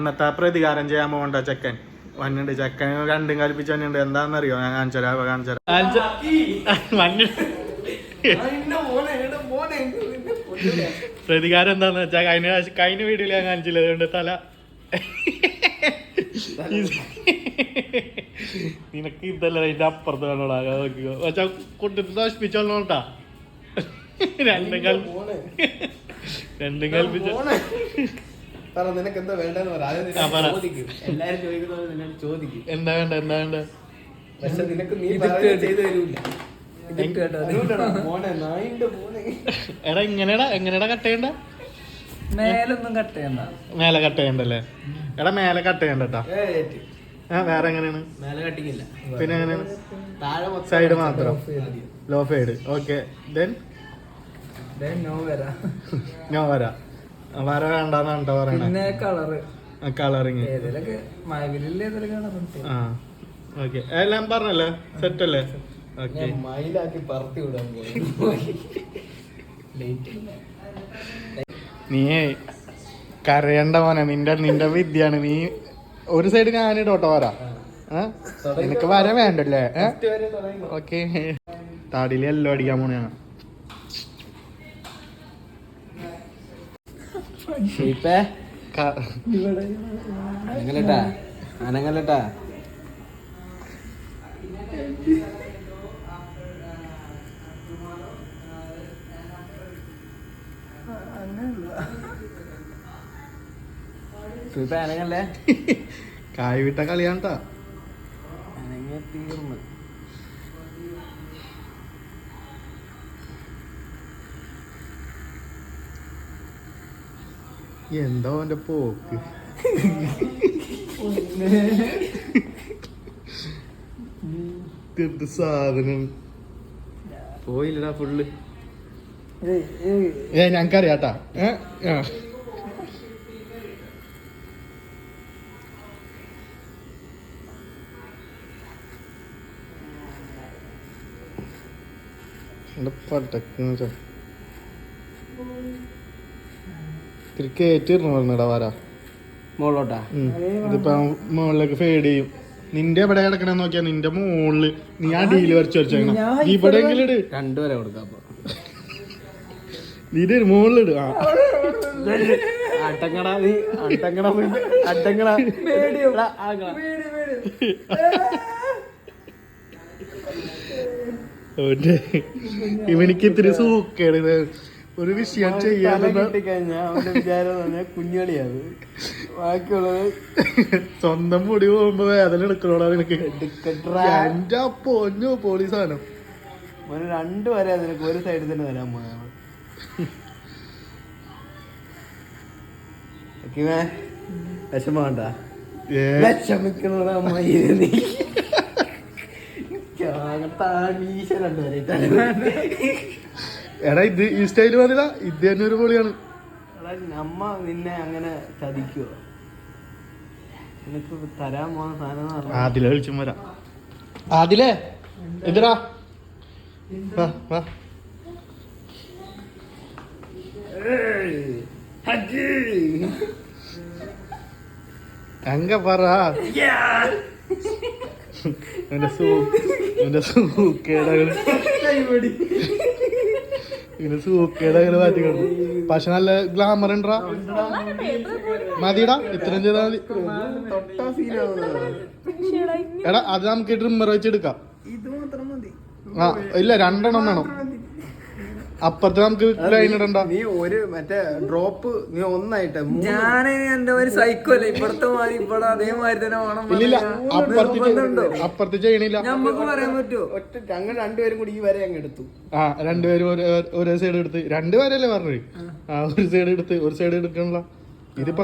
അന്നത്തെ പ്രതികാരം ചെയ്യാൻ പോകണ്ട ചെക്കൻ വന്നിണ്ട്. ചെക്കൻ രണ്ടും കൽപ്പിച്ച് വന്നിട്ടുണ്ട്. എന്താണെന്നറിയോ? ഞാൻ കാണിച്ചുതരാം. പ്രതികാരം എന്താന്ന് വെച്ചാൽ കഴിഞ്ഞ വീഡിയോയിൽ ഞാൻ കാണിച്ചില്ല. അതുകൊണ്ട് തല നിനക്ക് ഇതല്ല അതിന്റെ അപ്പുറത്ത് വേണോടാ. വെച്ചാ കൊണ്ടിട്ട് നശിപ്പിച്ചോളൂട്ടാ. രണ്ടും കൽപ്പിച്ചു. എന്താ വേണ്ട എടാ എങ്ങനെയാടാ കട്ട് ചെയ്യണ്ട? മേലെ കട്ട് ചെയ്യണ്ടല്ലേ? എടാ മേലെ കട്ട് ചെയ്യണ്ടട്ടാ. വേറെ എങ്ങനെയാണ്? പിന്നെ എങ്ങനെയാണ്? സൈഡ് മാത്രം ലോ ഫേഡ്. ഓക്കെ നോ വരാ. വര വേണ്ടെന്നാണ്ടോ പറയണേ? കളറിങ്. ആ ഓക്കെ എല്ലാം പറഞ്ഞല്ലേ? സെറ്റ് അല്ലേ? ഓക്കെ നീ കരയണ്ട മോനെ. നിന്റെ വിദ്യയാണ്. നീ ഒരു സൈഡ് ഞാനിടോട്ടോ വരാ. നിനക്ക് വര വേണ്ടല്ലേ? ഓക്കെ താടിയിൽ എല്ലാം അടിക്കാൻ പോണയാണ്. അനങ്ങല്ലട്ടാ. അനങ്ങല്ലേ? കായ് വിട്ട കളിയാണ്ടാ. അനങ്ങ തീർന്ന്. എന്താ അവന്റെ പോക്ക്? സാധനം പോയില്ലടാ ഫുള്ള്. ഞങ്ങക്കറിയാട്ടാ. പട്ടക്ക ക്രിക്കറ്റ് വര മോളോട്ടാ. ഇതിപ്പോ മുകളിലേക്ക് ഫേഡ് ചെയ്യും. നിന്റെ എവിടെ കിടക്കണെന്ന് നോക്കിയാ നിന്റെ മുകളില് നീ ആ ഡീല് വരച്ചു വരച്ചേക്കണം. ഇവിടെയെങ്കിലും ഇട്. രണ്ടുപേരെ കൊടുക്കാം. നീ മുകളിലിട്. അട്ടങ്ങടാ നീ. അട്ടങ്ങടാ ഇവനിക്ക് ഇത്തിരി സൂക്കേട്. ഒരു വിഷയം ചെയ്യാൻ കുഞ്ഞളിയത്. ബാക്കിയുള്ളത് സ്വന്തം മുടി പോകുമ്പോ വേദന എടുക്കണോടാ നിനക്ക്. എന്റെ പൊന്നോ പോലീസാണ്. രണ്ടുപേരെ നിനക്ക് ഒരു സൈഡിൽ തന്നെ തരാൻ പോയാ. വിഷമണ്ട. വിഷമിക്കണോടാ അമ്മായി. എടാ ഇത് ഈ സ്റ്റൈല് മതില. ഇത് തന്നെ ഒരു പൊളിയാണ്. നമ്മ നിന്നെ അങ്ങനെ ചതിക്കോ? നിനക്ക് തരാൻ പോകുന്ന സാധനം ആദിലെ വിളിച്ചും വരാം. ആദിലേ എന്തിനാ? എങ്ക പറ. സൂക്കേടകള് മാറ്റിക്കൊണ്ട്. പക്ഷെ നല്ല ഗ്ലാമർ ഉണ്ടാ. മതിടാ ഇത്രയും ചെയ്താൽ മതി. എടാ അത് നമുക്ക് ട്രിമ്മർ വെച്ചെടുക്കാം. ആ ഇല്ല രണ്ടെണ്ണം വേണം. അപ്പുറത്ത് നമുക്ക് ലൈൻ ഇടണ്ട. നീ ഒരു മറ്റേ ഡ്രോപ്പ് നീ ഒന്നായിട്ട്. ഞാൻ എന്റെ ഒരു സൈക്കോ അല്ലേ ഇപ്പഴത്തെ മാതിരി. ഇവിടെ അതേമാതിരി തന്നെ വേണം. ഇല്ല അപ്പുറത്ത് ചെയ്യണില്ല. നമുക്ക് പറയാൻ പറ്റുമോ? ഒറ്റ ഞങ്ങൾ രണ്ടുപേരും കൂടി ഈ വരെ അങ്ങ് എടുത്തു. ആ രണ്ടുപേരും ഒരേ സൈഡ് എടുത്ത്. രണ്ടുപേരല്ലേ പറഞ്ഞത്? ആ ഒരു സൈഡ് എടുത്ത് ഒരു സൈഡ് എടുക്കണല്ലോ. ഇതിപ്പോ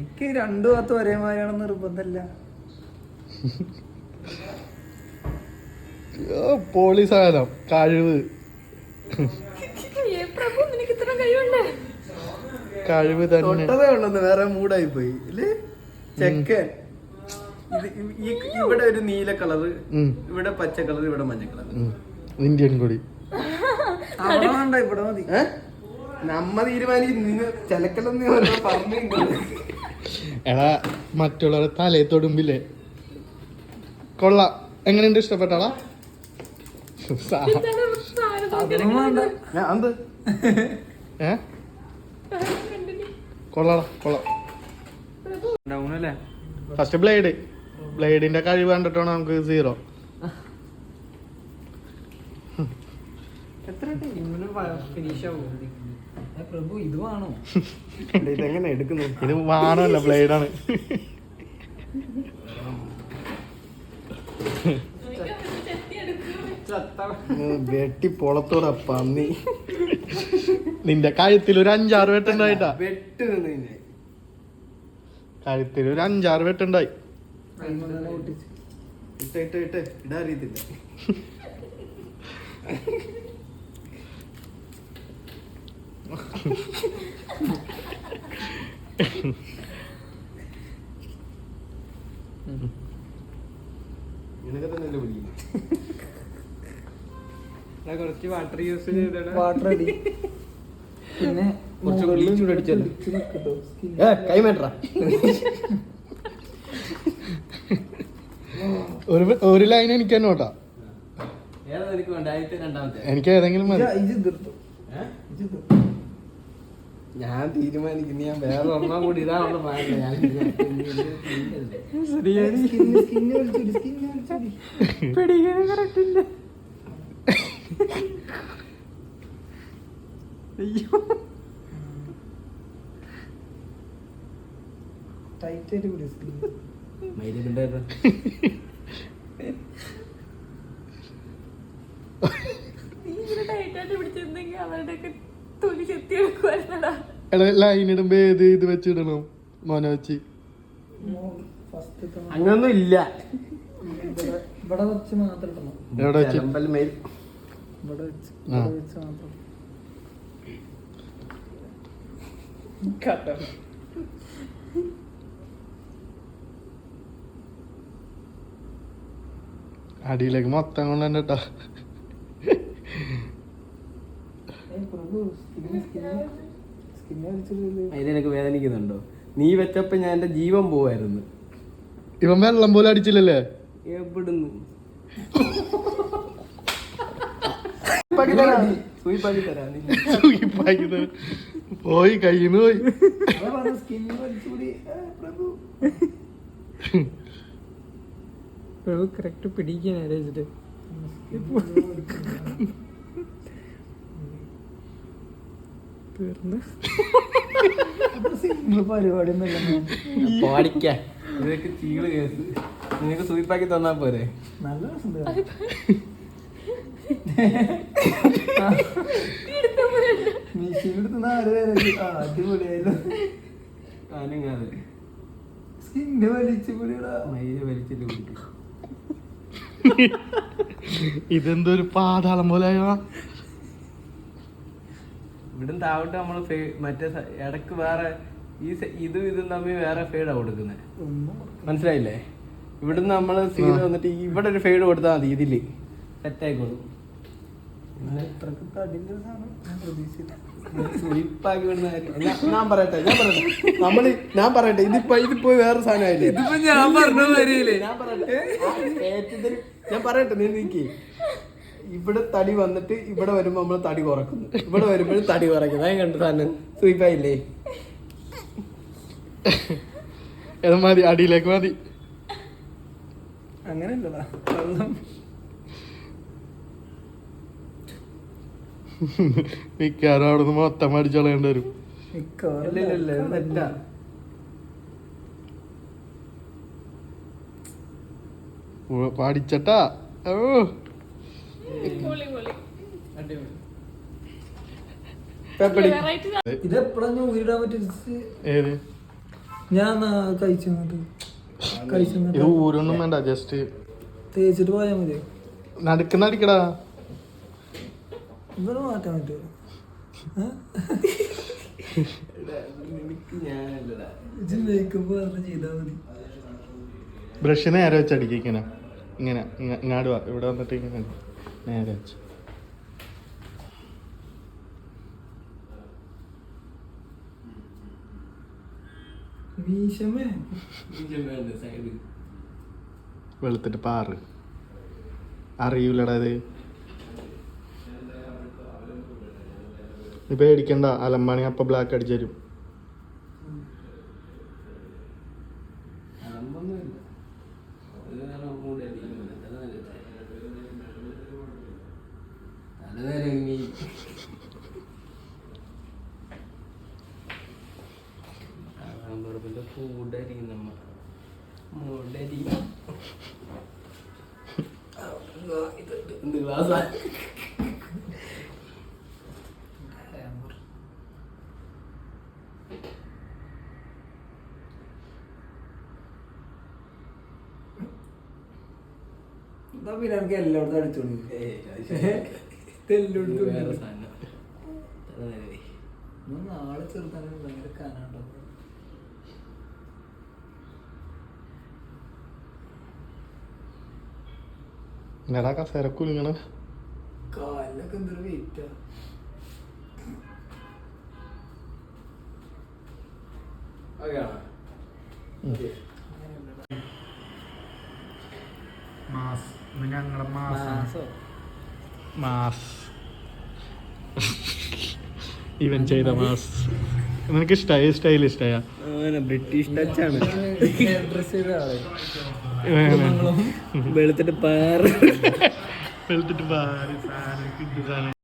എനിക്ക് രണ്ടു ഭാഗത്തും ഒരേമാതിരിയാണെന്ന് നിർബന്ധമില്ല. പോളീസായാലും കഴിവ് കഴിവ് തന്നെ. വേറെ മൂടായി പോയി അല്ലേ ചെക്കൻ. ഇവിടെ ഒരു നീല കളറ്, ഇവിടെ പച്ച കളർ, ഇവിടെ മഞ്ഞ കളർ. ഇന്ത്യൻ കൂടി ഇവിടെ മതി. നമ്മ തീരുമാനിക്കും. നിങ്ങൾ ചിലക്കലൊന്നും പറഞ്ഞു എടാ മറ്റുള്ളവരെ തലയെ തൊടുമ്പില്ലേ കൊള്ളാം. എങ്ങനെയുണ്ട്, ഇഷ്ടപ്പെട്ടാളാ? എന്ത് കൊള്ളാടാ കൊള്ളാം. ഡൗണല്ലേ ഫസ്റ്റ് ബ്ലേഡിന്റെ കഴിവ് കണ്ടിട്ടാണ് നമുക്ക് 0. എത്ര ടൈമിന് ഫിനിഷ് ആവും പ്രഭു? ഇത് വേണോ? ഇതെങ്ങനെ എടുക്കുന്നു? ഇത് വാണല്ല, ബ്ലേഡാണ്. വെട്ടി പൊളത്തോടാ പന്നി. നിന്റെ കഴുത്തിൽ ഒരു 5-6 വെട്ടുണ്ടായിട്ടാ. വെട്ട് നിന്നെ കഴുത്തിൽ ഒരു 5-6 വെട്ടുണ്ടായി. ഇട്ട് ഇടാ അറിയത്തില്ല. നിനക്ക് തന്നെ പിടിക്കുന്നു. കുറച്ച് വാട്ടർ യൂസ് ചെയ്തിട്ട് വാട്ടർ അടി പിന്നെ കുറച്ച് bleach കൂടെ അടിച്ചല്ലോ. കൈമേട്ടാ ഒരു ലൈൻ എനിക്ക് തന്നെ നോട്ടാ. ഏതാ നിനക്ക് വേണ്ട? ആദ്യത്തെ രണ്ടാമത്തെ? എനിക്ക് ഏതെങ്കിലും മതി. ഞാൻ തീരുമാനിക്കുന്നു. ഞാൻ വേറെ ഒരെണ്ണം കൂടി ഇതാണല്ലോ പാടില്ല. ഞാൻ ലൈൻ ഇടുമ്പോ ഇത് വെച്ചിടണം മോനെ വെച്ച്. അങ്ങനൊന്നും ഇല്ല. ഇവിടെ വെച്ച് മാത്രം ഇടണം. എവിടെ വെച്ച്? ഇവിടെ വെച്ച് ആ. ഇവിടെ വെച്ച് മാത്രം. അടിയിലേക്ക് മൊത്തം കൊണ്ട് തന്നെ കേട്ടോ. പ്രഭു സ്കിന്നെ വലിച്ചിട്ടില്ലേ? അതിലെനിക്ക് വേദനിക്കുന്നുണ്ടോ? നീ വെച്ചപ്പോ ഞാൻ എന്റെ ജീവൻ പോവായിരുന്നു. ഇവൻ വെള്ളം പോലെ അടിച്ചില്ലല്ലേ? എവിടുന്ന് പോയി കയ്യിന്ന് പോയി. സ്കിന്നെ വലിച്ചുകൂടി പ്രഭു. പ്രഭു കറക്റ്റ് പിടിക്കാനാ വെച്ചിട്ട് തീർന്ന് സിമ്പിൾ പരിപാടി ഒന്നുമില്ല. പാടിക്കാൻ ഇതൊക്കെ ചീള് കേസ്. നിനക്ക് സൂയിപ്പാക്കി തന്നാ പോരെ? നല്ല രസം. മെഷീൻ എടുത്ത് 4 പേരെ അടിപൊളിയായാലും അനങ്ങാതെ സ്കിന്നെ വലിച്ചു കൂടിയടാ. മയില് വലിച്ചിട്ട് കുടിക്കും. ഇതെന്തൊരു പാതാളം പോലെ ആയോ? ഇവിടുന്ന് താവട്ട് നമ്മള് മറ്റേ ഇടക്ക് വേറെ ഇതും തമ്മിൽ വേറെ ഫെയ്ഡാ കൊടുക്കുന്നത്. മനസ്സിലായില്ലേ? ഇവിടുന്ന് നമ്മള് സീഡ് വന്നിട്ട് ഇവിടെ ഒരു ഫെയ്ഡ് കൊടുത്താൽ മതി. ഇതില് സെറ്റ് ആയിക്കോളും. ഇത്രക്ക് തടിന്റെ സാധനം ഞാൻ പ്രതീക്ഷിച്ചില്ല. സ്വീപ്പാക്കി വിടുന്ന കാര്യം ഞാൻ പറയട്ടെ ഞാൻ പറയട്ടെ ഇതിപ്പോ വേറെ സാധനമായില്ലേ? ഇതിപ്പോ ഞാൻ പറഞ്ഞ വരില്ലേ? ഞാൻ പറയട്ടെ നീ നീക്കി. ഇവിടെ തടി വന്നിട്ട് ഇവിടെ വരുമ്പോ നമ്മള് തടി കുറക്കുന്നു, ഇവിടെ വരുമ്പോഴും തടി കുറയ്ക്കുന്നു. ഞാൻ കണ്ട സാധനം സ്വീപ്പായില്ലേ? ഇത് മതി, അടിയിലേക്ക് മതി. അങ്ങനെയല്ലടാ വെള്ളം മിക്കാറും അവിടുന്ന് മൊത്തം അടിച്ചളയേണ്ടി വരും. തെറ്റാ. പഠിച്ചട്ടാ. ഓ ഇതെപ്പോഴാണ് ഊരിടാൻ പറ്റും? ഏത് ഞാൻ കഴിച്ചു ഇത് ഊരൊന്നും വേണ്ട, ജസ്റ്റ് തേച്ചിട്ട് പോയാൽ മതി. നടുക്കുന്ന അടിക്കടാ. ഇവിടെ മാറ്റാൻ പറ്റുമോ? മേക്കപ്പ് പറഞ്ഞ് ചെയ്താൽ മതി. ബ്രഷ് നേരെ വെച്ച് അടിക്കുക. ഇങ്ങനെ ഇങ്ങാട് വാ, ഇവിടെ വന്നിട്ട് ഇങ്ങനെ നേരെ വെച്ച്. വീശമേ സൈഡ് വെളുത്തിട്ട് പാറ് അറിയൂലടാ ഇത്. നീ പേടിക്കണ്ട, അലമ്പാണി അപ്പൊ ബ്ലാക്ക് അടിച്ചു തരും. അതൊന്നുമില്ല. അത് വേറെ ഒന്നുകൂടി അടിക്കുന്നില്ല. തലനേരം ഇനി ഫുഡായിരിക്കും നമ്മ മൂടായിരിക്കും. എന്ത് ഗ്ലാസ്സാ? എന്നാ പിന്നെ എനിക്ക് എല്ലായിടത്തും അടിച്ചോളൂ. വേറെ സാധനം തലനേരേ. നാളെ ചെറുതാൻ ഭയങ്കര കാനാണ്ടോ. എന്നടാ കസേരക്കുലിങ്ങനെ കാലിലൊക്കെ എന്തൊരു വെയിറ്റാ. മാസ് ഞങ്ങളെ മാസ് ഇവൻ ചെയ്ത മാസ് നിനക്ക് ഇഷ്ടായ സ്റ്റൈൽ ഇഷ്ടായ? ബ്രിട്ടീഷ് ടച്ചാണ്. ഡ്രസ് ചെയ്ത ആളെ വെളുത്തിട്ട് പാറ് വെളുത്തിട്ട് പാറി സാധനം